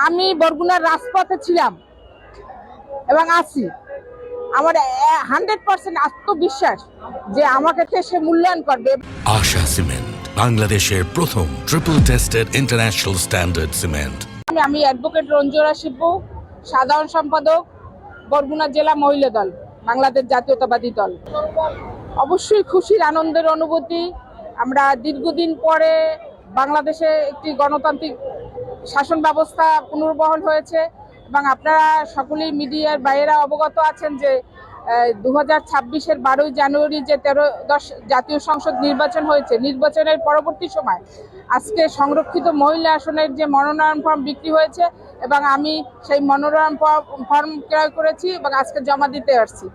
আমি বরগুনার রাজপথে ছিলাম এবং আছি। আমার 100% আত্মবিশ্বাস যে আমাকে সে মূল্যায়ন করবে। আশা সিমেন্ট, বাংলাদেশের প্রথম triple tested international standard cement. আমি অ্যাডভোকেট রঞ্জুরা শিবু, সাধারণ সম্পাদক, বরগুনা জেলা মহিলা দল, বাংলাদেশ জাতীয়তাবাদী দল। অবশ্যই খুশির আনন্দের অনুভূতি। আমরা দীর্ঘদিন পরে বাংলাদেশে একটি গণতান্ত্রিক শাসন ব্যবস্থা পুনর্বহাল হয়েছে এবং আপনারা সকলেই মিডিয়ার বাইরে অবগত আছেন যে 2026-এর 12ই জানুয়ারি যে 13-10 জাতীয় সংসদ নির্বাচন হয়েছে, নির্বাচনের পরবর্তী সময় আজকে সংরক্ষিত মহিলা আসনের যে মনোনয়ন ফর্ম বিক্রি হয়েছে এবং আমি সেই মনোনয়ন ফর্ম ক্রয় করেছি এবং আজকে জমা দিতে আসছি।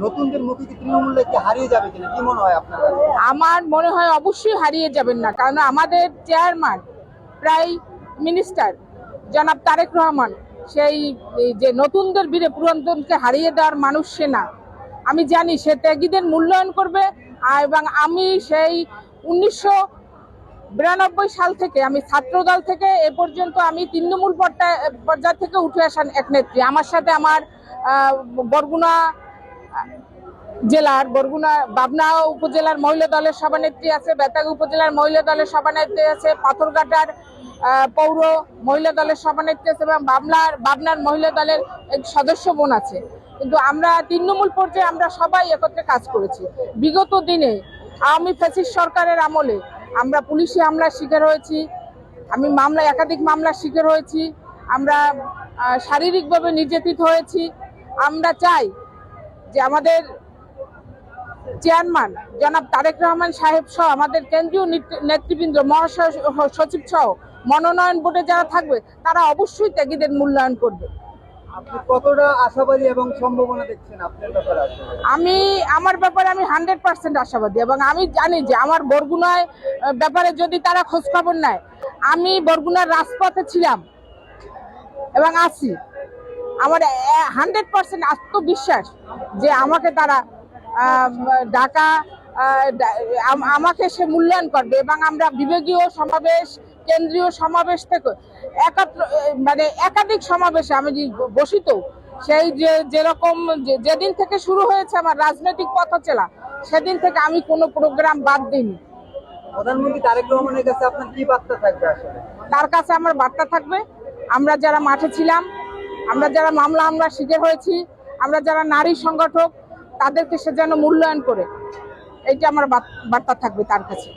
নতুনদের মুখে কি তৃণমূল কি হারিয়ে যাবে কিনা, কি মনে হয় আপনার? আমার মনে হয় অবশ্যই হারিয়ে যাবেন না, কারণ আমাদের চেয়ারম্যান প্রায় মিনিস্টার জনাব তারেক রহমান সেই যে নতুনদের বীরে পুরাতনকে হারিয়ে দেওয়ার মানুষ সে না। আমি জানি সে ত্যাগীদের মূল্যায়ন করবে এবং আমি সেই 1992 সাল থেকে আমি ছাত্রদল থেকে এ পর্যন্ত আমি তৃণমূল পর্যায় থেকে উঠে আসান এক নেত্রী। আমার সাথে আমার বরগুনা জেলার পাবনা উপজেলার মহিলা দলের সভানেত্রী আছে, বেতাগ উপজেলার মহিলা দলের সভানেত্রী আছে, পাথরঘাটার পৌর মহিলা দলের সভানেত্রী আছে এবং পাবনার মহিলা দলের এক সদস্য বোন আছে। কিন্তু আমরা তৃণমূল পর্যায়ে আমরা সবাই একত্রে কাজ করেছি। বিগত দিনে আওয়ামী ফ্যাসিস্ট সরকারের আমলে আমরা পুলিশি হামলার শিকার হয়েছি, আমি একাধিক মামলার শিকার হয়েছি, আমরা শারীরিকভাবে নির্যাতিত হয়েছি। আমরা চাই যে আমাদের চেয়ারম্যান জনাব তারেক রহমান সাহেব সহ আমাদের কেন্দ্রীয় নেতৃবৃন্দ, মহাসচিব সহ মনোনয়ন বোর্ডে যারা থাকবে তারা অবশ্যই ত্যাগীদের মূল্যায়ন করবে। আপনি কতটা আশাবাদী এবং সম্ভাবনা দেখছেন আপনার ব্যাপারে? আমার ব্যাপারে আমি 100% আশাবাদী এবং আমি জানি যে আমার বরগুনায় ব্যাপারে যদি তারা খোঁজ খবর নেয়, আমি বরগুনার রাজপথে ছিলাম এবং আছি। আমার 100% আত্মবিশ্বাস যে আমাকে তারা আমাকে সে মূল্যায়ন করবে এবং আমরা বিভাগীয় সমাবেশ, কেন্দ্রীয় সমাবেশ থেকে একাধিক সমাবেশে আমি বসিত। সেই যেরকম যেদিন থেকে শুরু হয়েছে আমার রাজনৈতিক পথচলা, সেদিন থেকে আমি কোনো প্রোগ্রাম বাদ দিইনি। প্রধানমন্ত্রী তারেক রহমানের কাছে আপনার কি বার্তা থাকবে? আসলে তার কাছে আমার বার্তা থাকবে, আমরা যারা মাঠে ছিলাম, আমরা যারা হামলার শিকার হয়েছি, আমরা যারা নারী সংগঠক, তাদেরকে সে যেন মূল্যায়ন করে, এইটা আমার বার্তা থাকবে তার কাছে।